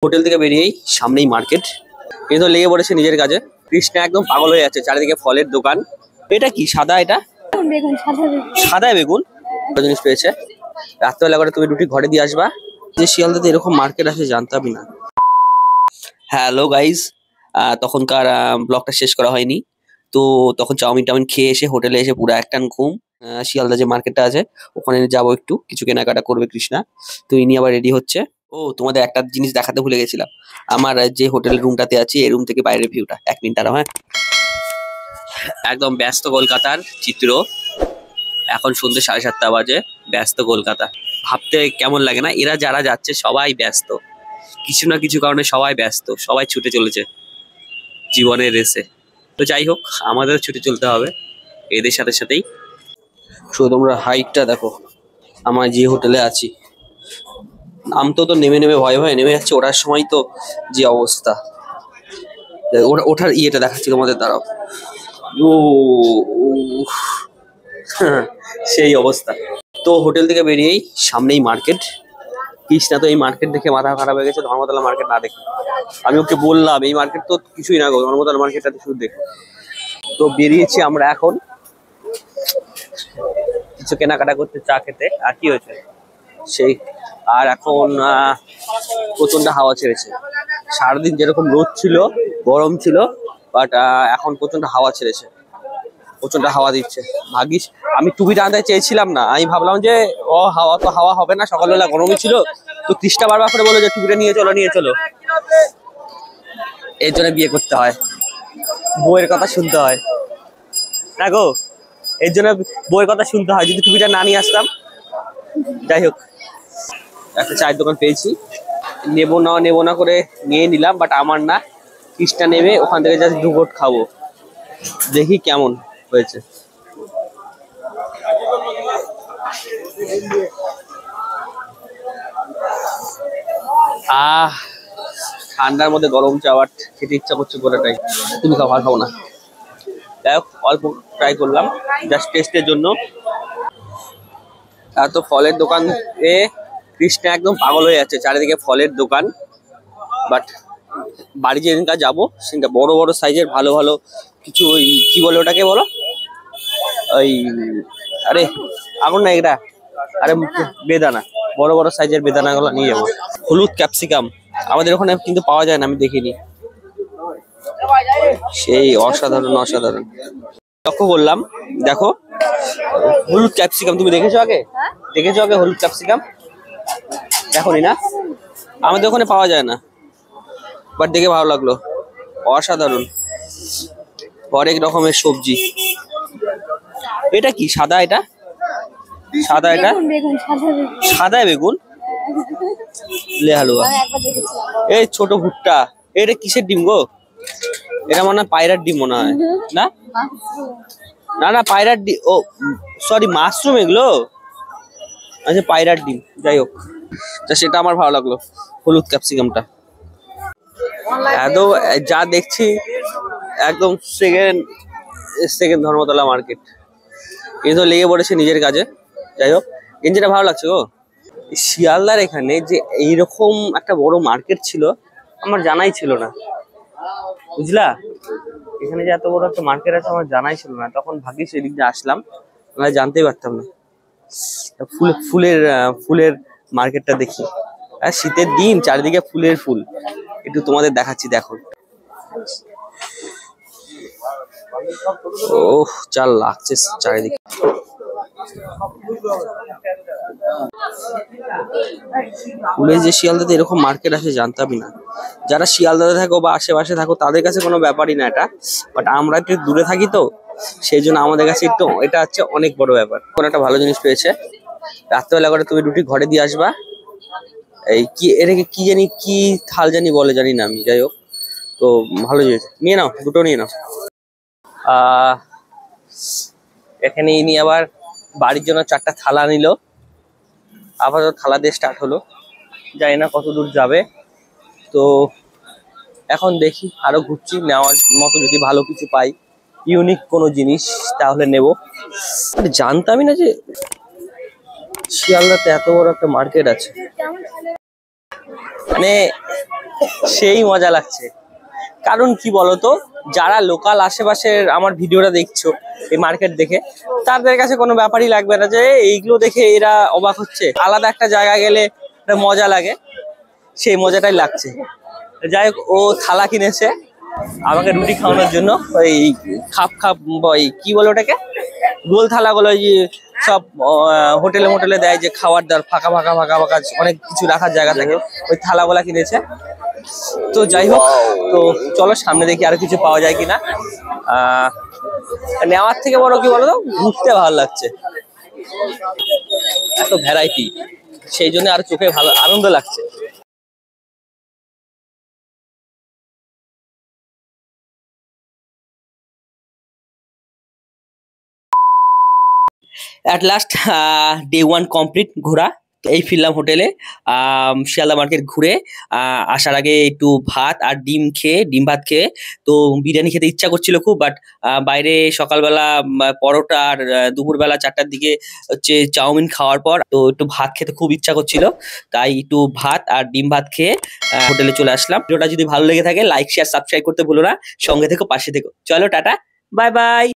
Hotel থেকে বেরিয়েই সামনেই মার্কেট। এ তো লেগে পড়েছে নিজের কাজে। কৃষ্ণা একদম পাগল হয়ে যাচ্ছে, চারিদিকে ফলের দোকান। এটা কি সাদা? এটা বেগুন, সাদা বেগুন জিনিস পেয়েছে। রাত্রেবেলা করে তুমি রুটি ঘরে দিয়ে আসবা। যে শিয়ালদাতে এরকম মার্কেট আছে জানতামই না। হ্যালো গাইজ, তখনকার ব্লগটা শেষ করা হয়নি। তো তখন চাউমিন টাউমিন খেয়ে এসে হোটেলে এসে পুরো একটান ঘুম। শিয়ালদা যে মার্কেটটা আছে ওখানে যাবো, একটু কিছু কেনাকাটা করবে কৃষ্ণা। তো ইনি আবার রেডি হচ্ছে। ও তোমাদের একটা জিনিস দেখাতে ভুলে গেছিলাম, আমার যে হোটেল রুমটাতে আছি এই রুম থেকে বাইরের ভিউটা। 1 মিনিট দাঁড়াও। হ্যাঁ, একদম ব্যস্ত কলকাতার চিত্র। এখন সন্ধ্যে 7:30 বাজে। ব্যস্ত কলকাতা ভাবতে কেমন লাগে না? এরা যারা যাচ্ছে সবাই ব্যস্ত, কিছু না কিছু কারণে সবাই ব্যস্ত, সবাই ছুটে চলেছে জীবনের রেসে। তো যাই হোক, আমাদের ছুটে চলতে হবে এদের সাথে সাথেই। শুধু তোমরা হাইটটা দেখো, আমার যে হোটেলে আছি। নামতো তো নেমে নেমে ভয়ে ভয়ে নেমে যাচ্ছে, ওঠার সময় তো যে অবস্থা। ওঠার ইয়েটা দেখাচ্ছি তোমাদের, দাঁড়াও। ও উফ, সেই অবস্থা। তো হোটেল থেকে বেরিয়েই সামনেই মার্কেট। কৃষ্ণা তো এই মার্কেট দেখে মাথা খারাপ হয়ে গেছে, ধর্মতলা মার্কেট না দেখে। আমি ওকে বললাম এই মার্কেট তো কিছুই না গো, ধর্মতলা মার্কেটটাতে শুধু দেখো। তো বেরিয়েছি আমরা এখন কিছু কেনাকাটা করতে, চা খেতে। আর কি হয়েছে সেই, আর এখন প্রচন্ড হাওয়া ছেড়েছে। সারাদিন যেরকম রোদ ছিল, গরম ছিল, বাট এখন প্রচন্ড হাওয়া ছেড়েছে, প্রচন্ড হাওয়া দিচ্ছে। ভাগিস আমি টুপিটা আনতে চেয়েছিলাম না, আমি ভাবলাম যে হাওয়া তো হাওয়া হবে না, সকালবেলা গরমই ছিল। তো কৃষ্ণা বারবার করে বলে যে টুপিটা নিয়ে চলো নিয়ে চলো। এর জন্য বিয়ে করতে হয়, বউয়ের কথা শুনতে হয় না গো, এর জন্য বউয়ের কথা শুনতে হয়। যদি টুপিটা না নিয়ে আসতাম। যাই হোক, একটা চায়ের দোকান পেয়েছি, নেবো না করে নিয়ে নিলাম, বাট আমার না, কৃষ্ণা নেবে। ওখান থেকে জাস্ট 2 ঘোট খাবো, দেখি কেমন হয়েছে। ঠান্ডার মধ্যে গরম চা খেতে ইচ্ছা করছে পুরোটাই। তুমি খাও? ভালো খাবো না। যাই হোক, অল্প ট্রাই করলাম জাস্ট টেস্টের জন্য। এত ফলের দোকান এ কৃষ্ণা একদম পাগল হয়ে যাচ্ছে, চারিদিকে ফলের দোকান। বাট বাড়ি যেদিনকার যাবো সেদিনটা বড় বড় সাইজের ভালো ভালো কিছু, ওই কি বলে ওটাকে বলো, ওই আরে আগুন না এটা, আরে বেদানা, বড় বড় সাইজের বেদানা গুলো নিয়ে যাবো। হলুদ ক্যাপসিকাম আমাদের ওখানে কিন্তু পাওয়া যায় না, আমি দেখিনি। সেই অসাধারণ অসাধারণ। লক্ষ্য করলাম, দেখো হলুদ ক্যাপসিকাম। তুমি দেখেছো আগে? দেখেছো আগে হলুদ ক্যাপসিকাম? দেখোনি না? আমাদের ওখানে পাওয়া যায় না, বাট দেখে ভালো লাগলো, অসাধারণ। অনেক রকমের সবজি। এটা কি সাদা? এটা সাদা? এটা সাদা বেগুন লে হালুয়া। এই ছোট ভুট্টা। এটা কিসের ডিম গো? এটা মনে হয় পায়রার ডিম মনে হয়। না না না, পায়রার ডিম। ও সরি, মাশরুম এগুলো। আচ্ছা, পায়রার ডিম। যাই হোক, তা সেটা আমার ভালো লাগলো, হলুদ ক্যাপসিকামটা। এত যা দেখছি একদম সেকেন্ড ধর্মতলা মার্কেট। এ তো লেগে পড়েছে নিজের কাজে। যাই হোক, গেঞ্জিটা ভালো লাগছে গো। শিয়ালদার এখানে যে এইরকম একটা বড় মার্কেট ছিল আমার জানাই ছিল না, বুঝলা? এখানে যে এত বড় একটা মার্কেট আছে আমার জানাই ছিল না। তখন ভাগ্যিস এদিক দিয়ে আসলাম, আমরা জানতেই পারতাম না। ফুলের মার্কেটটা দেখি, আর শীতের দিন চারিদিকে ফুলের ফুল। একটু তোমাদের দেখাচ্ছি, দেখো। ওহ, যা লাগছে চারিদিকে। ফুলের যে শিয়ালদাতে এরকম মার্কেট আছে জানতামই না। যারা শিয়ালদাতে থাকো বা আশেপাশে থাকো তাদের কাছে কোনো ব্যাপারই না এটা, বাট আমরা একটু দূরে থাকি তো সেই জন্য আমাদের কাছে একটু এটা হচ্ছে অনেক বড় ব্যাপার। কোনো একটা ভালো জিনিস পেয়েছে। রাত্রেবেলা করে তুমি রুটি ঘরে দিয়ে আসবা। এই কি এটাকে কি জানি, কি থাল জানি বলে, জানি না আমি। যাই হোক, তো ভালো জিনিস নিয়ে নাও, দুটো নিয়ে নাও। এখানে ইনি আবার বাড়ির জন্য 4টা থালা নিল। আপাতত থালা দিয়ে স্টার্ট হলো, জানি না কত দূর যাবে। তো এখন দেখি, আরো ঘুরছি, নেওয়ার মতো যদি ভালো কিছু পাই, ইউনিক কোনো জিনিস, তাহলে নেব। জানতামই না যে শিয়ালদাতে এত বড় একটা মার্কেট আছে। মানে সেই মজা লাগছে। কারণ কি বলতো, যারা লোকাল আশেপাশের আমার ভিডিওটা দেখছো এই মার্কেট দেখে, তাদের কাছে কোনো ব্যাপারই লাগবে না যে এইগুলো দেখে এরা অবাক হচ্ছে। আলাদা একটা জায়গায় গেলে একটা মজা লাগে, সেই মজাটাই লাগছে। যাই হোক, ও থালা কিনেছে আমাকে রুটি খাওয়ানোর জন্য। ওই খাপ খাপ, ওই কি বলে ওটাকে, গোল থালাগুলো, ওই যে সব হোটেলে মোটেলে দেয় যে খাবার দাবার, ফাঁকা ফাঁকা ফাঁকা ফাঁকা অনেক কিছু রাখার জায়গা থাকে, ওই থালাগুলা কিনেছে। তো যাই হোক, তো চলো সামনে দেখি আরো কিছু পাওয়া যায় কিনা। নেওয়ার থেকে বড় কি বলতো, ঘুরতে ভালো লাগছে, এত ভ্যারাইটি, সেই জন্য আর চোখে ভালো আনন্দ লাগছে। অ্যাট লাস্ট ডে 1 কমপ্লিট ঘোরা। তো এই ফিরলাম হোটেলে, শিয়ালদা মার্কেট ঘুরে। আসার আগে একটু ভাত আর ডিম ভাত খেয়ে, তো বিরিয়ানি খেতে ইচ্ছা করছিল খুব, বাট বাইরে সকালবেলা পরোটা, আর দুপুরবেলা 4টার দিকে হচ্ছে চাউমিন খাওয়ার পর তো একটু ভাত খেতে খুব ইচ্ছা করছিল, তাই একটু ভাত আর ডিম ভাত খেয়ে হোটেলে চলে আসলাম। ভিডিওটা যদি ভালো লেগে থাকে লাইক শেয়ার সাবস্ক্রাইব করতে ভুলো না, সঙ্গে থেকো, পাশে থেকো। চলো টাটা, বাই বাই।